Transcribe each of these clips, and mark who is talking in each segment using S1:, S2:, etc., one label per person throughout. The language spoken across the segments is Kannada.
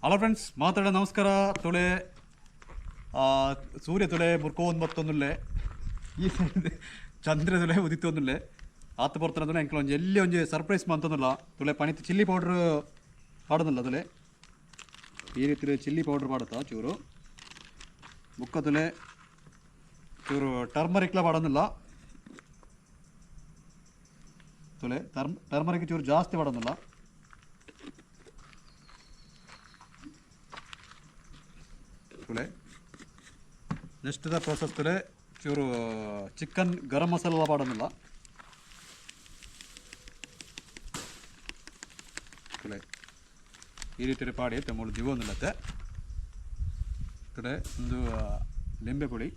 S1: ಹಲೋ ಫ್ರೆಂಡ್ಸ್, ಮಾತಾಡೋ ನಮಸ್ಕಾರ. ತೊಳೆ ಸೂರ್ಯ ತೊಳೆ ಮುರ್ಕೋದು ಮತ್ತೊಂದುಲ್ಲೆ ಈ ಚಂದ್ರ ತೊಳೆ ಉದಿತ್ತೊಂದುಲ್ಲೆ ಆತ ಬರ್ತಾನೆ ಎಂಕ್ಲ ಒಂಜಿ ಎಲ್ಲಿ ಒಂಜಿ ಸರ್ಪ್ರೈಸ್ ಮಂತೊಂದುಲ್ಲ. ತೊಳೆ ಪಣಿತು ಚಿಲ್ಲಿ ಪೌಡ್ರ್ ಪಾಡೋದಿಲ್ಲ. ತೊಳೆ ಈ ರೀತಿ ಚಿಲ್ಲಿ ಪೌಡ್ರ್ ಪಾಡುತ್ತಾ ಚೂರು ಬುಕ್ಕ ತೊಳೆ ಚೂರು ಟರ್ಮರಿಕ್ಲ ಪಾಡೋದಿಲ್ಲ. ತೊಳೆ ಟರ್ಮರಿಕ್ ಚೂರು ಜಾಸ್ತಿ ಪಾಡೋದಿಲ್ಲ. ತುಳೆ ನೆಕ್ಸ್ಟ್ ದ ಪ್ರೋಸೆಸ್ ತುಳೆ ಚೂರು ಚಿಕನ್ ಗರಂ ಮಸಾಲ ಪಾಡೋದಿಲ್ಲ. ತುಳೆ ಈ ರೀತಿ ಪಾಡಿ ಮೂರು ದಿವೊಂದಿಲ್ಲತ್ತೆ. ತುಳೆ ಒಂದು ಲಿಂಬೆ ಪುಡಿ,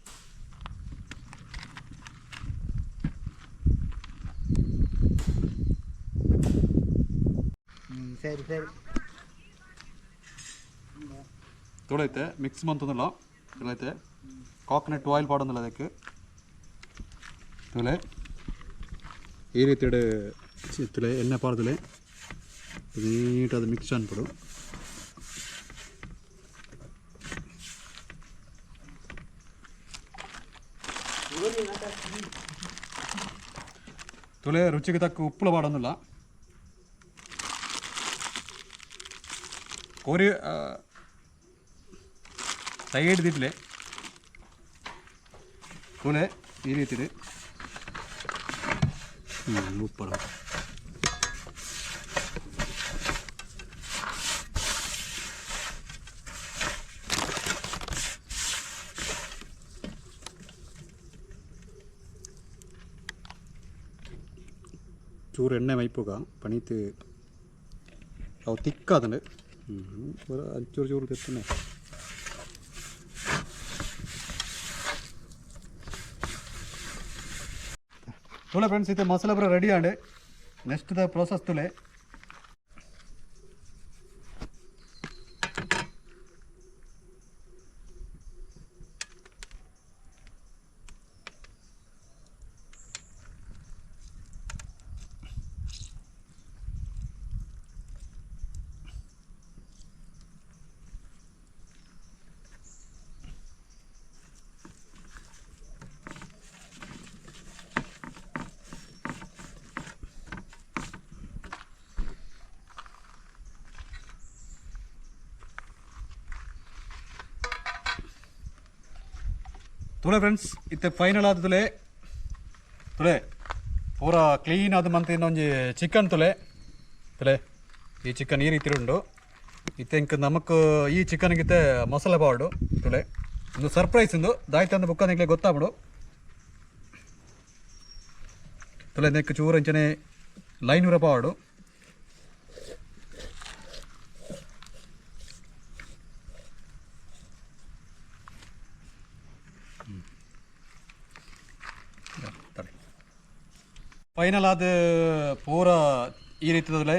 S2: ಸರಿ ಸರಿ
S1: ತುಳೈತೆ ಮಿಕ್ಸ್ ಮಂತಂದಿಲ್ಲ. ತುಳೈತೆ ಕಾಕ್ನಟ್ ಆಯಿಲ್ ಪಾಡೋದಿಲ್ಲ ಅದಕ್ಕೆ. ತುಳೆ ಈ ರೀತಿ ತುಳೆ ಎಣ್ಣೆ ಪಾಡ್ದಲೆ ನೀಟಾದ ಮಿಕ್ಸ್ ಅನ್ಬಿಡು. ತುಳೆ ರುಚಿಗೆ ತಕ್ಕ ಉಪ್ಪುಲ ಪಾಡೋದಿಲ್ಲ. ಕೋರಿ ಸೈಡ್ ದಿಡ್ಲೆ ತುಳೆ ಈ ರೀತಿ ಉಪ್ಪಳ ಚೂರು ಎಣ್ಣೆ ಮೈಪುಗ ಪಣೀತು ಅವು ತಿಕ್ಕಾದನೆ ಚೂರು ಚೂರು ತೆತ್ತನೆ. ತುಳೆ ಫ್ರೆಂಡ್ಸ್, ಇದು ಮಸಾಲೆ ಪೂರ ರೆಡಿ ಆಂಡೆ. ನೆಕ್ಸ್ಟ್ ದ ಪ್ರೋಸೆಸ್ ತುಳೆ ತುಳೆ ಫ್ರೆಂಡ್ಸ್, ಇತ್ತೆ ಫೈನಲ್ ಆದ ತುಳೆ ತುಳೆ ಪೂರ ಕ್ಲೀನ್ ಆದ ಮಂತ್ ಇನ್ನೊಂದು ಚಿಕನ್ ತುಳೆ ತುಳೆ ಈ ಚಿಕನ್ ಈ ರೀತಿ ಉಂಡು. ಇತ್ತೆ ಇಂಕ ನಮಕ್ ಈ ಚಿಕನ್ಗಿತ್ತೆ ಮಸಾಲೆ ಪಾಡು ತುಳೆ ಒಂದು ಸರ್ಪ್ರೈಸ್ ಉಂದು ದಾಯ್ತಂದು ಬುಕ್ಕ ನಿಂಗೆ ಗೊತ್ತಾಗ್ಬಿಡು. ತುಳೆ ನೆಕ್ ಚೂರು ಇಂಚನೆ ಲೈನೂರ ಪಾಡು. ಫೈನಲ್ ಆದ ಪೂರ ಈ ರೀತಿ ತುಲೆ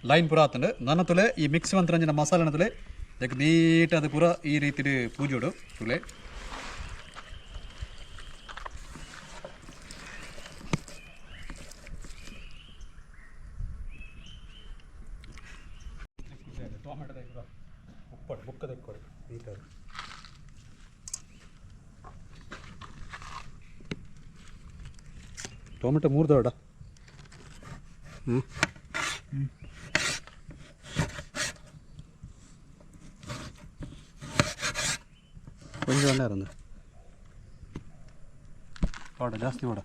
S1: ಲೈನ್ ಪೂರ ಆತಂಡು ನನ್ನ ತುಲೆ ಈ ಮಿಕ್ಸ್ ಮಂತ್ರಂಜಿನ ಮಸಾಲೆನ ತುಲೆ ಅದಕ್ಕೆ ನೀಟಾದ ಪೂರ ಈ ರೀತಿ ಪೂಜೋಡು ತುಲೆ. ಟೊಮೆಟೊ ಉಪ್ಪು ಬುಕ್ಕ ತೆಕ್ಕೊಡಿ ನೀಟಾದ ಟೊಮೆಟೊ 3 ದೊಡ್ಡ கொஞ்சம் வேண்டாம் இருந்து போட ஜாஸ்தி போட.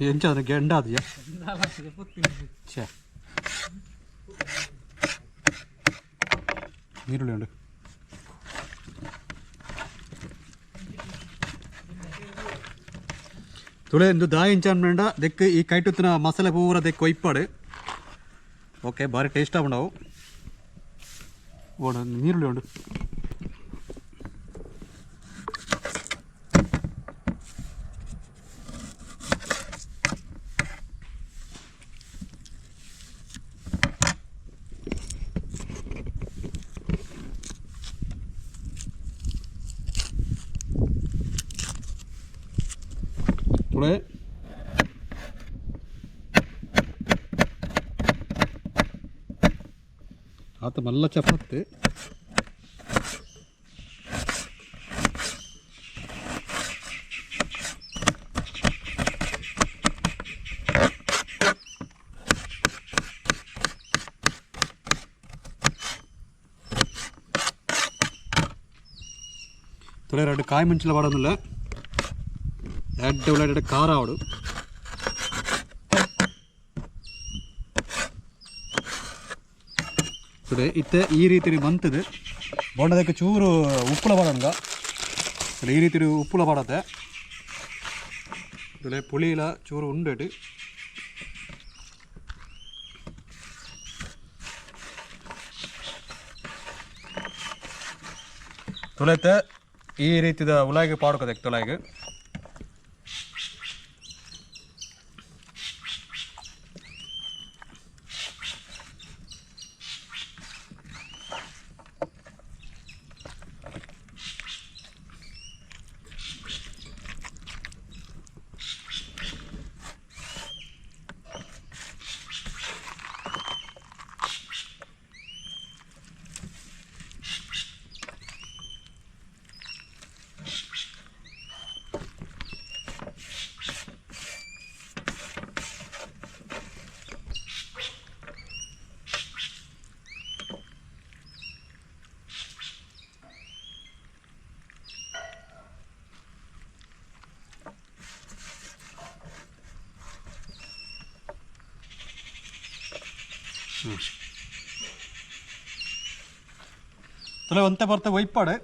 S1: ಎಂಚಾದ್ರೆ ಗೆಂಡ ಅದೆಯಾ ಛೇ ಈರುಳ್ಳಿ ಉಂಡು. ತುಳೆ ಇಂದು ದಾಯಿ ಇಂಚಾನ್ ಬೇಡ ದೆಕ್ ಈ ಕೈಟುತ್ತಿನ ಮಸಾಲೆ ಪೂರ ದೆಕ್ ಒಯ್ಪಾಡು. ಓಕೆ, ಭಾರಿ ಟೇಸ್ಟ್ ಆಗ್ಬಿಡವು. ಓಡ ನೀರುಳ್ಳಿ ಉಂಡು. ತುಳೆ ಆತ ಮಲ್ಲ ಚಪಾತಿ ತುಳೆ 2 ಕಾಯಿ ಮುಂಚಲ ಮಾಡೋದಿಲ್ಲ ಎರಡು ಖಾರ ಆವಡು ತುಳೆ ಇತ್ತೆ ಈ ರೀತಿ ಬಂತದೆ ಬೊಂಡದಕ್ಕೆ ಚೂರು ಉಪ್ಪುಲ ಬಾಡಂಗ ಈ ರೀತಿ ಉಪ್ಪುಲ ಬಾಡತ್ತೆ ತುಳೆ ಪುಳಿಲ ಚೂರು ಉಂಡೆಡು ತುಳೆತೆ ಈ ರೀತಿದ ಉಲಾಗಿ ಪಾಡ್ಕೋದೆ ತೊಲಾಗಿ ತುಲೆ ಒಂತೆ ಬರ್ತೆ ಒಯ್ಪಾಡೆ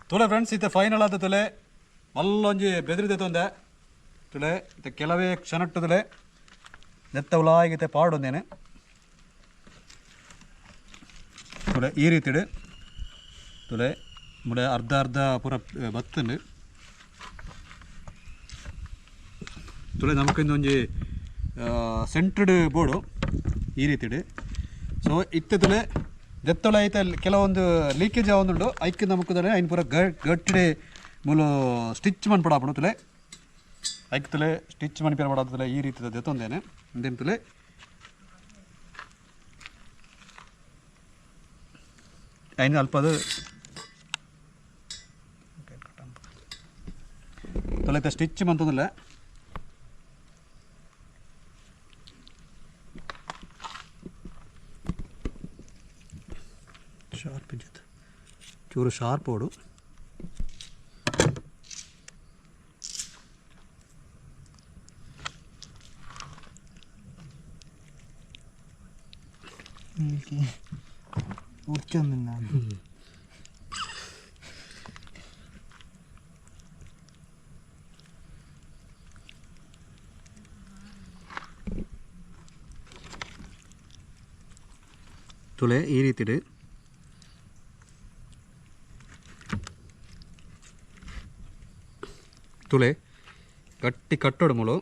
S1: ತುಳೆ ಫ್ರೆಂಡ್ಸ್ ಇತ್ತೆ ಫೈನಲ್ ಆದ ತುಲೆ ಮಲ್ಲೊಂಜಿ ಬೆದರಿದೆ ತೊಂದೆ ತುಳೆ ಇತ್ತೆ ಕೆಲವೇ ಕ್ಷಣಟ್ಟು ತುಲೆ ನೆತ್ತ ಉಲಾಗಿತ್ತೆ ಪಾಡೊಂದೇನೆ ತುಳೆ ಈ ರೀತಿ ಇಡು ತುಳೆ ಮುಡೆ ಅರ್ಧ ಪೂರ ಬತ್ತುಂಡು ತುಳೆ ನಮಕೊಂದೊಂಜಿ ಸೆಂಟ್ರ್ಡ್ ಬೋರ್ಡು ಈ ರೀತಿ ಇಡು ಸೊ ಇತ್ತೆ ತುಳೆ ದೆತ್ತೊಳ ಐತೆ ಕೆಲವೊಂದು ಲೀಕೇಜ್ ಆವೊಂದುಂಡು ಐಕ್ ನಮಕುದರೆ ಐನ್ ಪೂರ ಗಟ್ಟಿಡೆ ಮೂಲು ಸ್ಟಿಚ್ ಮನ್ಪಡಾಪುಂಡು ತುಲೆ ಐಕ್ ತುಲೆ ಸ್ಟಿಚ್ ಮನ್ಪೇರ ಮಾಡಾದ ಈ ರೀತಿ ದೆತ್ತೊಂದೇನೆ ಇಂದೇನು ತುಲೆ ಐನು ಅಲ್ಪದು ತುಲೆ ಸ್ಟಿಚ್ ಮಂತಂದಿಲ್ಲ ಶಾರ್ಪ್ ಇದ್ದಿತ್ತು ಚೂರು ಶಾರ್ಪ್ ಓಡು ತುಳೆ ಈ ರೀತಿ ಇಡು ತುಳೆ ಗಟ್ಟಿ ಕಟ್ಟೋಡು ಮುಳು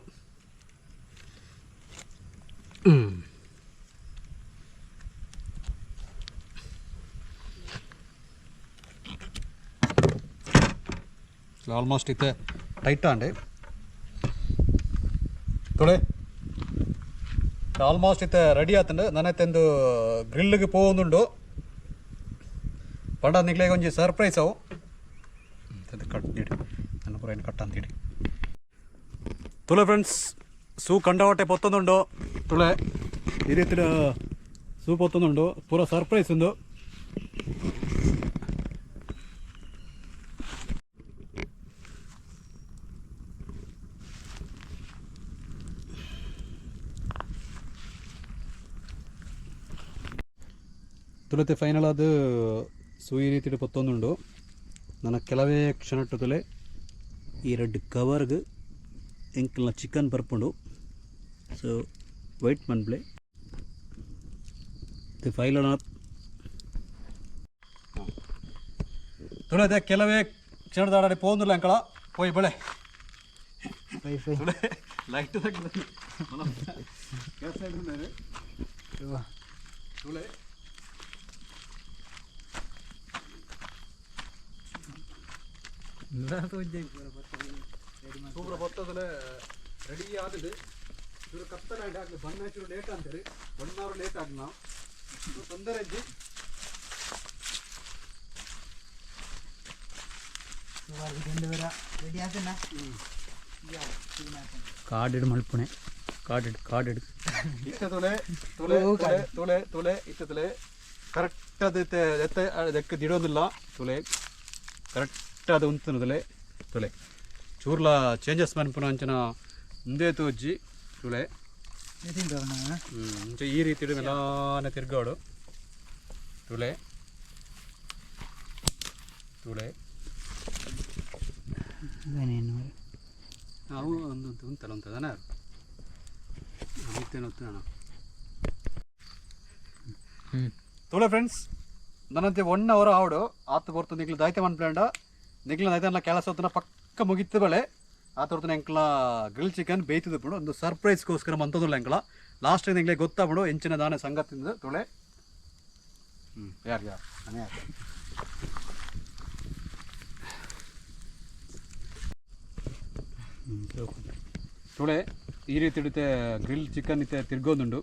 S1: ಆಲ್ಮೋಸ್ಟ್ ಇತ್ತೆ ಟೈಟ್ ಆಂಡೆ ತುಳೆ ಆಲ್ಮೋಸ್ಟ್ ಇತ್ತೆ ರೆಡಿ ಆತಂಡು ನನ್ನತ್ತೆಂದು ಗ್ರಿಲ್ಗೆ ಪೋವೊಂದುಂಡು ಪಂಡ ನಿಗ್ಲೆಗೆ ಒಂಜಿ ಸರ್ಪ್ರೈಸ್ ಅವು ಕಟ್ ನೀಡಿ ನನ್ನ ಪೂರ ಏನು ಕಟ್ ಅಂತೀಡಿ ತುಳೆ ಫ್ರೆಂಡ್ಸ್ ಸೂ ಕಂಡವಟ್ಟೆ ಪೊತ್ತೊಂದುಂಡು ತುಳೆ ಈ ರೀತಿ ಸೂ ಪೊತ್ತೊಂದುಂಡು ಪೂರ ಸರ್ಪ್ರೈಸ್ ಉಂದು ತುಳತೆ ಫೈನಲ್ ಅದು ಸೊ ಈ ರೀತಿ ಪತ್ತೊಂದುಂಡು ನನ್ನ ಕೆಲವೇ ಕ್ಷಣಟ್ಟದಲ್ಲೇ ಈ ರೆಡ್ ಕವರ್ಗೆ ಎಂಕಲ್ನ ಚಿಕನ್ ಬರ್ಪುಂಡು. ಸೊ ವೈಟ್ ಮನ್ಪ್ಲೆ ಫೈಲನ ತುಳದೆ ಕೆಲವೇ ಕ್ಷಣದ ಆಡಾಡಿ ಪೋಂದಿಲ್ಲ ಅಂಕಳ ಪೋಯ್ ಬಳೆ ಲೈಟ್ ತುಳೆ ಸೂಪರ್ ಬರ್ತದಲ್ಲ ರೆಡಿ ಆಗಿದೆ. ಇವರು ಕತ್ತಲ ಆಗಲಿ ಬಣ್ಣ ಹಚ್ಚಿರು ಲೇಟ್ ಅಂತೀರಿ 1 hour ಲೇಟ್ ಆಗಿ ನಾವು ತೊಂದರೆ ಇದ್ದಿ ಕಾಡಿಡು ಮಲ್ಪುಣೆ ಕಾಡಿಡು ಇತ್ತ ತುಳೆ ತುಳೆ ತುಳೆ ತುಳೆ ಇತ್ತ ತುಳೆ ಕರೆಕ್ಟ್ ಅದು ಎಕ್ಕ ದಿಡೋದಿಲ್ಲ ತುಳೆ ಕರೆಕ್ಟ್ ಅದು ಉಂತನದಲೆ ತುಳೆ ಚೂರ್ಲ ಚೇಂಜಸ್ ಮನ್ಪುನ ಅಂಚನ ಮುಂದೆ ತೋಜ್ಜಿ ತುಳೆ ಈ ರೀತಿ ಮೆಲಾನೆ ತಿರ್ಗಾಡು ತುಳೆ ತುಳೆ ನಾವು ಒಂದು ಉಂಟಲ್ಲ ಉಂಟದನ ತುಳೆ ಫ್ರೆಂಡ್ಸ್ ನನ್ನಂತೆ 1 hour ಆವಡು ಆತು ಬರ್ತದೆ ನಿಗ್ಲು ದಾಯ್ತೆ ಮನ್ಪ್ಲಾಂಡ ನಿಗ್ಲ ದೈತನ ಕೆಲಸ ಹೊತ್ತನ ಪಕ್ಕ ಮುಗಿತ್ತು ಬಳೆ ಆತ ಹೊರ್ತನ ಎಂಕ್ಲ ಗ್ರಿಲ್ ಚಿಕನ್ ಬೇಯ್ತಿದ್ದು ಬಿಡು ಒಂದು ಸರ್ಪ್ರೈಸ್ಗೋಸ್ಕರ ಮಂತದಿಲ್ಲ ಎಂಕ್ಲ ಲಾಸ್ಟ್ ನಿಂಗ್ಲೆ ಗೊತ್ತಾಗ್ಬಿಡು ಎಂಚಿನ ದಾನೆ ಸಂಗತಿಂದ ತುಳೆ ಯಾರು ತುಳೆ ಈ ರೀತಿ ಇಡುತ್ತೆ ಗ್ರಿಲ್ ಚಿಕನ್ ಇತ್ತೆ ತಿರ್ಗೋದುಂಡು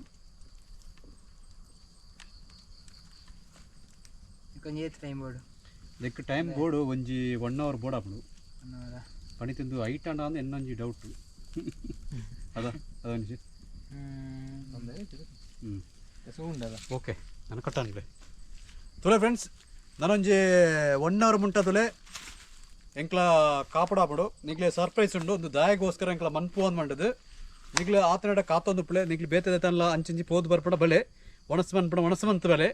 S1: ಇದಕ್ಕೆ ಟೈಮ್ ಬೋರ್ಡು ಒಂಜಿ 1 hour ಬೋರ್ಡ್ ಆಪುಂಡು ಪಣಿ ತಿಂದು ಐಟ್ ಅಂಡ ಅಂದ್ರೆ ಇನ್ನೊಂಜಿ ಡೌಟ್ ಅದೊಂಜಿ ಓಕೆ ನಾನು ಕಟ್ಟಾನ್ಲೆ ತುಳೆ ಫ್ರೆಂಡ್ಸ್ ನಾನೊಂಜಿ 1 hour ಮುಂಟದುಲೆ ಎಂಕ್ಲ ಕಾಪಾಡಾಪಡು ನಿಗ್ಲೆ ಸರ್ಪ್ರೈಸ್ ಉಂಡು ಒಂದು ದಾಯಗೋಸ್ಕರ ಎಂಕ್ಲ ಮನ್ಪೋನ್ ಮಾಡದು ನಿಗ್ಲೆ ಆತನಡ ಕಾತೊಂದು ಪ್ಲೇ ನಿಗ್ಲಿ ಬೇತದಲ್ಲ ಅಂಚಿಂಚಿ ಪೋದು ಬರ್ಪಡ ಬಲೆ ಒಣಸು ಮನ್ಪಡ ಒಣಸು ಮಂತ ಬಲೆ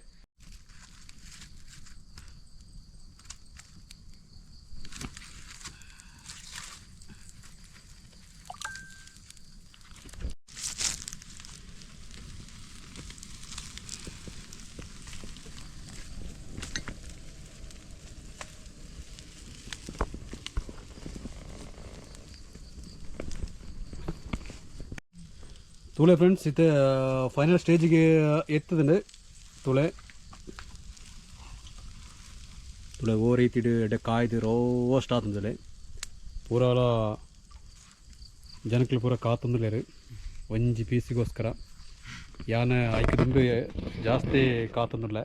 S1: ತುಳೆ ಫ್ರೆಂಡ್ಸ್ ಇದು ಫೈನಲ್ ಸ್ಟೇಜಿಗೆ ಎತ್ತದಂಡು ತುಳೆ ತುಳೆ ಓ ರೀತಿ ಕಾಯ್ದು ರೋಸ್ಟ್ ಆತಂದಲೆ ಪೂರ ಜನಕ್ಕೆ ಪೂರ ಕಾತಂದಲೇರು ಒಂಜಿ ಪೀಸಿಗೋಸ್ಕರ ಯಾನ ಐಕದಂಡು ಜಾಸ್ತಿ ಕಾತಂದಿಲ್ಲ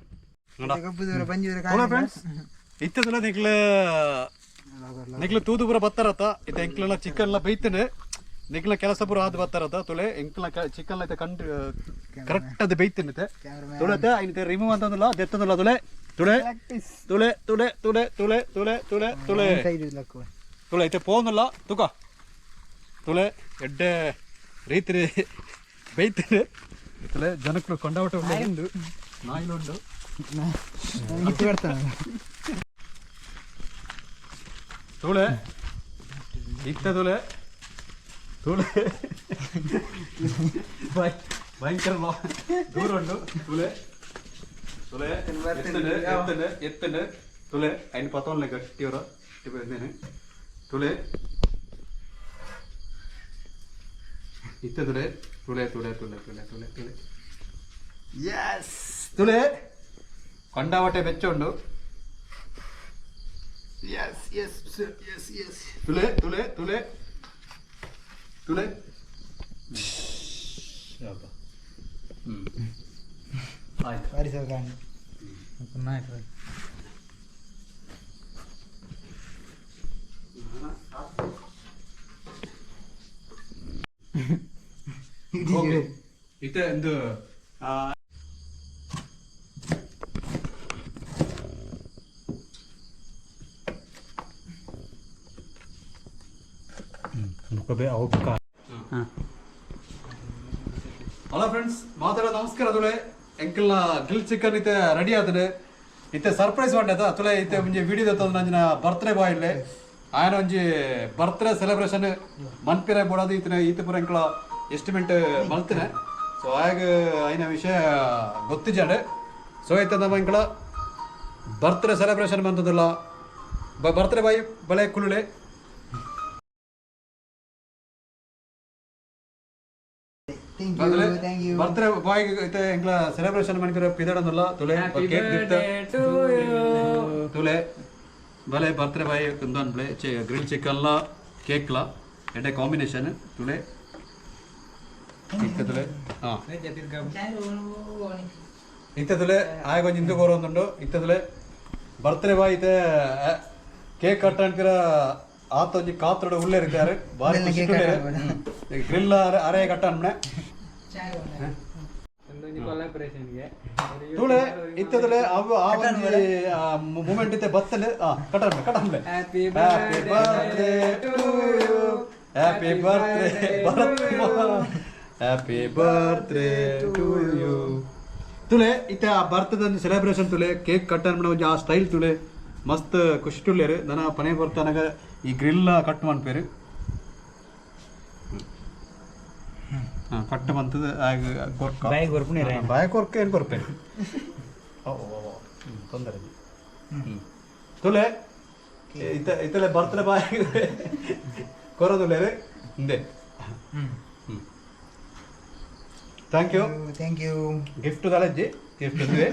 S1: ಫ್ರೆಂಡ್ಸ್ ಇತ್ತದಲ್ಲ ನಿಗ್ಲ ತೂದು ಪೂರ ಬತ್ತಾರತ್ತ ಇದು ಎಂಕ್ಲೆಲ್ಲ ಚಿಕನ್ ಎಲ್ಲ ಬೈತನೆ ನಿಗ್ಲ ಕೆಲಸ ಪೂರ ಆದ ಬರ್ತಾರದ ತುಳೆ ಎಂಕ್ಲ ಚಿಕನ್ ಐತೆ ಕಂಡು ಕರೆಕ್ಟ್ ಅದು ಬೈತಿನ್ನುತ್ತೆ ತುಳೆತೆ ಐತೆ ರಿಮೂವ್ ಅಂತಂದಿಲ್ಲ ಅದೆತ್ತದಿಲ್ಲ ತುಳೆ ತುಳೆ ತುಳೆ ತುಳೆ ತುಳೆ ತುಳೆ ತುಳೆ ತುಳೆ ತುಳೆ ತುಳೆ ಐತೆ ಪೋನಲ್ಲ ತುಕ ತುಳೆ ಎಡ್ಡೆ ರೀತಿ ಬೈತಿದೆ ತುಳೆ ಜನಕ್ಕಳು ಕೊಂಡಾಟ ಉಂಡು ನಾಯಿಲುಂಡು ತುಳೆ ಇತ್ತ ತುಳೆ ತುಳೆ ಭಯಂಕರ ದೂರ ಉಂಡು ತುಳೆ ತುಳೆ ಎತ್ತನೆ ತುಳೆ ಐನು ಪತ್ತೊಂದು ಗಟ್ಟಿಯವರ ಇದ್ದೇನೆ ತುಳೆ ಇತ್ತ ತುಳೆ ತುಳೆ ತುಳೆ ತುಳೆ ತುಳೆ ತುಳೆ ತುಳೆ ಯಸ್ ತುಳೆ ಕೊಂಡಾವಟೆ ಬೆಚ್ಚ ಉಂಡು ಯಸ್ ಯಸ್ ಯಸ್ ಯಸ್ ತುಳೆ ತುಳೆ ತುಳೆ ತುಳೆ ಆಯ್ತು ಇತ್ತೆ ಒಂದು ಹಲೋ ಫ್ರೆಂಡ್ಸ್ ಮಾತಾಡೋ ನಮಸ್ಕಾರ ತುಳೆ ಎಂಕಲ್ನ ಗ್ರಿಲ್ ಚಿಕನ್ ಇತ್ತೆ ರೆಡಿ ಆದ್ರೆ ಇತ್ತೆ ಸರ್ಪ್ರೈಸ್ ಮಾಡ್ಯದ ತುಲೆ ಇತ್ತೆ ಒಂಜಿ ವಿಡಿಯೋ ದತ್ತದ ನಂಜಿನ ಬರ್ತ್ಡೇ ಬಾಯ್ ಇಲ್ಲೇ ಆಯನ ಒಂಜಿ ಬರ್ತ್ಡೇ ಸೆಲೆಬ್ರೇಷನ್ ಮನ್ಪಿರ ಬೋಡದು ಈತ ಪೂರ ಎಂಕ್ಲ ಎಸ್ಟಿಮೇಟ್ ಮಲ್ತಿನೆ ಸೊ ಆಗ ಐನ ವಿಷಯ ಗೊತ್ತಿಜಾಡೆ ಸೊ ಐತೆ ನಮ್ಮ ಎಂಕ್ಲ ಬರ್ತ್ಡೇ ಸೆಲೆಬ್ರೇಷನ್ ಬಂತದಲ್ಲ ಬರ್ತ್ಡೇ ಬಾಯ್ ಬಳೆ ಕುಳುಳೆ ಬರ್ತ್ಡೇ ಬಾಯ್ ಐತೆ ಎಂಕ್ಲ ಸೆಲೆಬ್ರೇಷನ್ ಮನ್ಪಿರ ಪಿದಡನಲ್ಲ ತುಲೆ ಕೇಕ್ ಗಿಫ್ಟ್ ತುಲೆ ಬಲೆ ಬರ್ತ್ಡೇ ಬಾಯ್ ಕುಂದನ್ ಪ್ಲೇ ಗ್ರಿಲ್ ಚಿಕನ್ ಲ ಕೇಕ್ ಲ ಎಡೆ ಕಾಂಬಿನೇಷನ್ ತುಲೆ ಇತ್ತದುಲೆ ಹಾಂ ಇತ್ತದುಲೆ ಆಗ ಒಂದು ಹಿಂದೂ ಕೋರೊಂದುಂಡು ಇತ್ತದುಲೆ ಬರ್ತ್ಡೇ ಬಾಯ್ ಇತ್ತೆ ಕೇಕ್ ಕಟ್ ಅನ್ಕಿರ ಆತ ಒಂಜಿ ಕಾತ್ರೋಡು ಉಳ್ಳೆ ಇರ್ತಾರೆ ಬಾರಿ ಗ್ರಿಲ್ ಅರೆ ಕಟ್ಟ ಅನ್ಮನೆ ತುಳೆ ಇತ್ತದಲೆ ಅವು ಆ ಒಂಜಿ ಮೂಮೆಂಟ್ ಇತ್ತೆ ಬತ್ತಲೆ ಕಟ್ಟನ್ಮೆ ಕಟ್ಟನ್ಮೆ happy birthday to you happy birthday happy birthday to you ತುಳೆ ಇತ್ತೆ ಆ ಬರ್ತ್ಡೇ ಸೆಲೆಬ್ರೇಷನ್ ತುಳೆ ಕೇಕ್ ಕಟ್ ಅನ್ಮನೆ ಒಂಜಿ ಆ ಸ್ಟೈಲ್ ತುಳೆ ಮಸ್ತ್ ಖುಷಿ ತುಳ್ಳೆರು ದನ ಪನೆ ಬರ್ತಾನಾಗ ಈ ಗ್ರಿಲ್ ಕಟ್ ಮಾಡ್ಪೇರು ಕಟ್ ಬಂತದ ಬಾಯ ಕೊರ್ಕ ಏನು ಕೊರ್ಪೇರು ತೊಂದರೆ ತುಲೆ ಇತ್ತಲೆ ಬರ್ತ್ಡೇ ಬಾಯ್ ಕೊರೋದುಲ್ಲೇರು ಹಿಂದೆ ಥ್ಯಾಂಕ್ ಯು ಗಿಫ್ಟ್ ತಲಜ್ಜಿ ಗಿಫ್ಟ್ ಇದ್ವಿ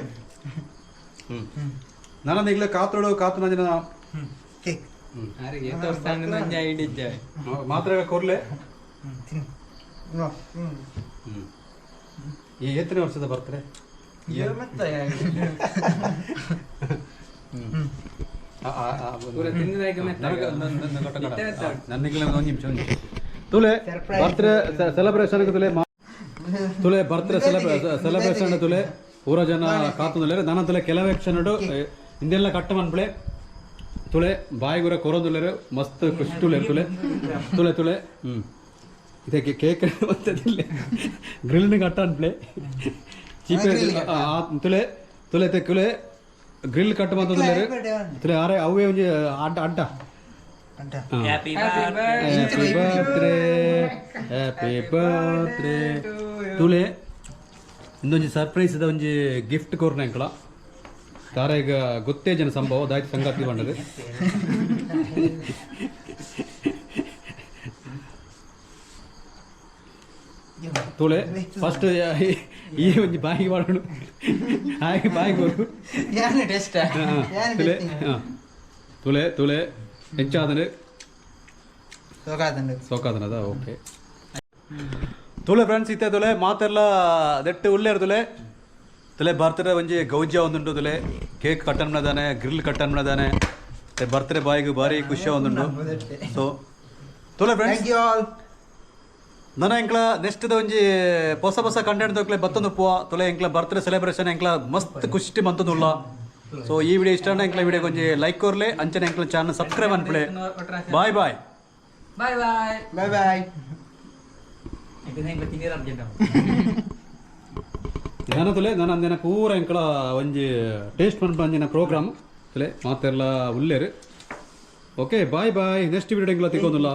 S1: ನಾನಂದ ಈಗಲೇ ಕಾತ್ರೋಡು ಕಾತು ನಂಜಿನ ಮಾತ್ರ ಕೊರ್ಲೆ ಈ ಎತ್ತನೇ ವರ್ಷದ ಬರ್ತಾರೆ ತುಲೆ ಬರ್ತ್ಡೇ ಸೆಲೆಬ್ರೇಷನ್ ತುಲೆ ಬರ್ತ್ಡೇ ಸೆಲೆಬ್ರೇಷನ್ ತುಲೆ ಪೂರ ಜನ ಕಾತುಂದುಲ್ಲೇರು ನನ್ನ ತುಲೆ ಕೆಲವೇ ಕ್ಷಣಡು ಹಿಂದೆಲ್ಲ ಕಟ್ಟ ಮನ್ಪಳೆ ತುಳೆ ಬಾಯಿಗುರ ಕೊರೋದುಲ್ಲೇರು ಮಸ್ತ್ ಖುಷಿ ತುಲೇರು ತುಳೆ ತುಳೆ ಇದಕ್ಕೆ ಕೇಕ್ ಬರ್ತದಿಲ್ಲ ಗ್ರಿಲ್ನ ಕಟ್ಟ ಅನ್ಪ್ಲೆ ಚೀಪೆ ತುಳೆ ತುಳೆ ತುಳೆ ಗ್ರಿಲ್ ಕಟ್ಟ ಬಂತದುಲ್ಲೇರು ತುಳೆ ಆರೆ ಅವೇ ಒಂಜಿ ಅಡ್ಡ ಹ್ಯಾಪಿ ಬರ್ತ್ಡೇ ತುಳೆ ಇಂದೊಂಜಿ ಸರ್ಪ್ರೈಸ್ ಇದ ಒಂಜಿ ಗಿಫ್ಟ್ ಕೊರ್ನ ಎಂಕ್ಲ ತಾರೆ ಈಗ ಗೊತ್ತೇ ಜನ ಸಂಭವ ದಾಯ್ತು ಸಂಗಾತಿ ಬಂಡದು ತುಳೆ ಫಸ್ಟ್ ಈ ಒಂಜಿ ಬಾಯಿಗೆ ಮಾಡೋಣ ಹಾಗೆ ಬಾಯಿಗೆ ಬರು ತುಳೆ ತುಳೆ ತುಳೆ ಹೆಚ್ಚಾದನೆ ಸೋಕಾದನದ ಓಕೆ ತುಳೆ ಫ್ರೆಂಡ್ಸ್ ಇತ್ತೆ ತುಳೆ ಮಾತೆಲ್ಲ ದೆಟ್ಟು ಉಳ್ಳೇರು ತುಲೆ ಬರ್ತ್ಡೇ ಒಂಜಿ ಗೌಜ್ಯ ಒಂದುಂಟು ತುಲೆ ಕೇಕ್ ಕಟ್ಟನ್ಮದಾನೆ ಗ್ರಿಲ್ ಕಟ್ಟನ್ಮದಾನೆ ಬರ್ತ್ಡೇ ಬಾಯಿಗೆ ಭಾರಿ ಖುಷಿ ಒಂದುಂಟು ಸೊ ತುಲೆ ಫ್ರೆಂಡ್ಸ್ ನನ್ನ ಎಂಕ್ಲ ನೆಕ್ಸ್ಟ್ ಒಂಜಿ ಹೊಸ ಕಂಟೆಂಟ್ ತೋಕ್ಲೆ ಬತ್ತೊಂದು ಪೋವ ತುಲೆ ಎಂಕ್ಲ ಬರ್ತ್ಡೇ ಸೆಲೆಬ್ರೇಷನ್ ಎಂಕ್ಲ ಮಸ್ತ್ ಖುಷಿ ಬಂತದುಲ್ಲ ಸೊ ಈ ವಿಡಿಯೋ ಇಷ್ಟ ಎಂಕ್ಲ ವಿಡಿಯೋ ಒಂಜಿ ಲೈಕ್ ಕೊರ್ಲೆ ಅಂಚನೆ ಎಂಕ್ಲ ಚಾನಲ್ ಸಬ್ಸ್ಕ್ರೈಬ್ ಅನ್ಪ್ಲೆ ಬಾಯ್ ಬಾಯ್
S2: ಬಾಯ್ ಬಾಯ್ ಬಾಯ್ ಬಾಯ್
S1: ನಾನು ತುಲೆ ನಾನು ಅಂದಿನ ಪೂರ ಎಂಕಳ ಒಂಜಿ ಟೇಸ್ಟ್ ಮನ್ಪ ಅಂಜಿನ ಪ್ರೋಗ್ರಾಮ್ ತುಲೆ ಮಾತೆಲ್ಲ ಉಲ್ಲೇರು ಓಕೆ ಬಾಯ್ ಬಾಯ್ ನೆಕ್ಸ್ಟ್ ವಿಡಿಯೋ ಎಂಕ್ಲ ತಿಕ್ಕೊಂದುಲ್ಲ